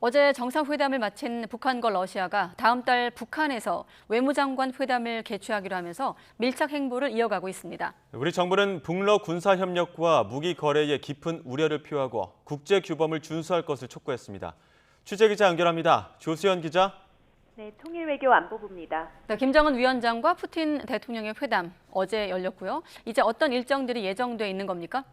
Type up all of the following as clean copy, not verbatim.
어제 정상회담을 마친 북한과 러시아가 다음 달 북한에서 외무장관 회담을 개최하기로 하면서 밀착 행보를 이어가고 있습니다. 우리 정부는 북러 군사 협력과 무기 거래에 깊은 우려를 표하고 국제 규범을 준수할 것을 촉구했습니다. 취재 기자 연결합니다. 조수연 기자. 네, 통일외교안보부입니다. 네, 김정은 위원장과 푸틴 대통령의 회담 어제 열렸고요. 이제 어떤 일정들이 예정돼 있는 겁니까?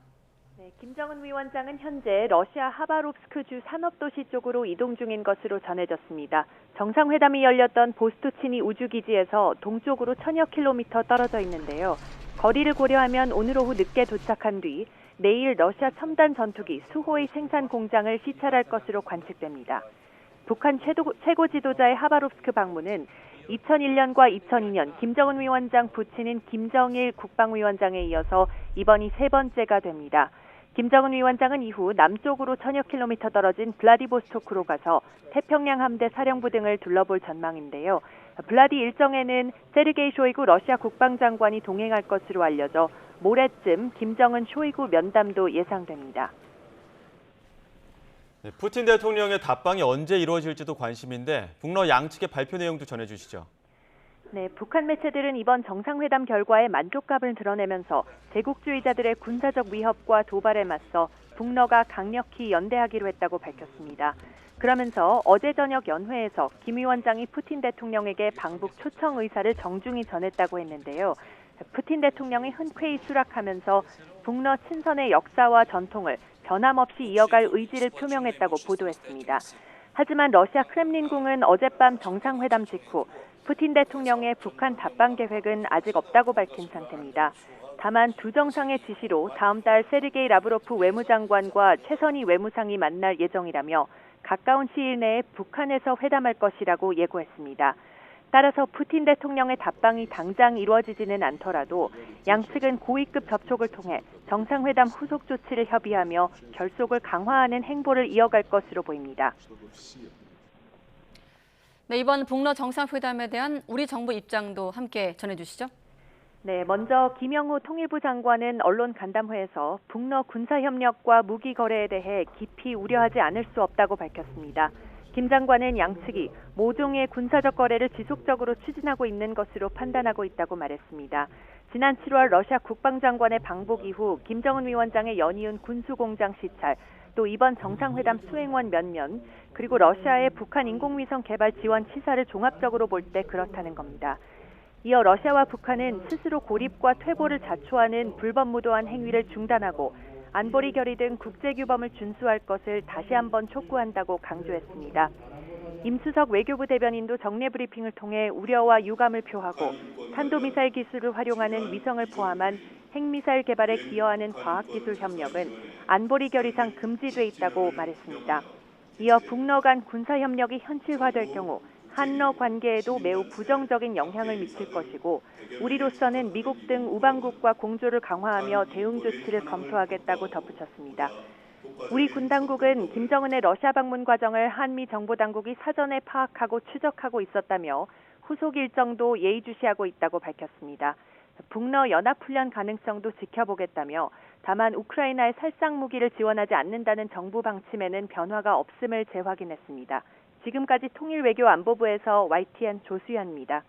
네, 김정은 위원장은 현재 러시아 하바롭스크주 산업도시 쪽으로 이동 중인 것으로 전해졌습니다. 정상회담이 열렸던 보스토치니 우주기지에서 동쪽으로 1000여 킬로미터 떨어져 있는데요. 거리를 고려하면 오늘 오후 늦게 도착한 뒤 내일 러시아 첨단 전투기 수호의 생산 공장을 시찰할 것으로 관측됩니다. 북한 최고 지도자의 하바롭스크 방문은 2001년과 2002년 김정은 위원장 부친인 김정일 국방위원장에 이어서 이번이 세 번째가 됩니다. 김정은 위원장은 이후 남쪽으로 1000여 킬로미터 떨어진 블라디보스토크로 가서 태평양 함대 사령부 등을 둘러볼 전망인데요. 블라디 일정에는 세르게이 쇼이구 러시아 국방장관이 동행할 것으로 알려져 모레쯤 김정은 쇼이구 면담도 예상됩니다. 네, 푸틴 대통령의 답방이 언제 이루어질지도 관심인데 북러 양측의 발표 내용도 전해주시죠. 네, 북한 매체들은 이번 정상회담 결과에 만족감을 드러내면서 제국주의자들의 군사적 위협과 도발에 맞서 북러가 강력히 연대하기로 했다고 밝혔습니다. 그러면서 어제 저녁 연회에서 김 위원장이 푸틴 대통령에게 방북 초청 의사를 정중히 전했다고 했는데요. 푸틴 대통령이 흔쾌히 수락하면서 북러 친선의 역사와 전통을 변함없이 이어갈 의지를 표명했다고 보도했습니다. 하지만 러시아 크렘린궁은 어젯밤 정상회담 직후 푸틴 대통령의 북한 답방 계획은 아직 없다고 밝힌 상태입니다. 다만 두 정상의 지시로 다음 달 세르게이 라브로프 외무장관과 최선희 외무상이 만날 예정이라며 가까운 시일 내에 북한에서 회담할 것이라고 예고했습니다. 따라서 푸틴 대통령의 답방이 당장 이루어지지는 않더라도 양측은 고위급 접촉을 통해 정상회담 후속 조치를 협의하며 결속을 강화하는 행보를 이어갈 것으로 보입니다. 네, 이번 북러 정상회담에 대한 우리 정부 입장도 함께 전해주시죠. 네, 먼저 김영호 통일부 장관은 언론 간담회에서 북러 군사협력과 무기 거래에 대해 깊이 우려하지 않을 수 없다고 밝혔습니다. 김 장관은 양측이 모종의 군사적 거래를 지속적으로 추진하고 있는 것으로 판단하고 있다고 말했습니다. 지난 7월 러시아 국방장관의 방북 이후 김정은 위원장의 연이은 군수공장 시찰, 또 이번 정상회담 수행원 면면, 그리고 러시아의 북한 인공위성 개발 지원 치사를 종합적으로 볼 때 그렇다는 겁니다. 이어 러시아와 북한은 스스로 고립과 퇴보를 자초하는 불법무도한 행위를 중단하고 안보리 결의 등 국제규범을 준수할 것을 다시 한번 촉구한다고 강조했습니다. 임수석 외교부 대변인도 정례 브리핑을 통해 우려와 유감을 표하고 탄도미사일 기술을 활용하는 위성을 포함한 핵미사일 개발에 기여하는 과학기술 협력은 안보리 결의상 금지돼 있다고 말했습니다. 이어 북러 간 군사협력이 현실화될 경우 한러 관계에도 매우 부정적인 영향을 미칠 것이고 우리로서는 미국 등 우방국과 공조를 강화하며 대응 조치를 검토하겠다고 덧붙였습니다. 우리 군 당국은 김정은의 러시아 방문 과정을 한미 정보당국이 사전에 파악하고 추적하고 있었다며 후속 일정도 예의주시하고 있다고 밝혔습니다. 북러 연합훈련 가능성도 지켜보겠다며 다만 우크라이나에 살상 무기를 지원하지 않는다는 정부 방침에는 변화가 없음을 재확인했습니다. 지금까지 통일외교안보부에서 YTN 조수연입니다.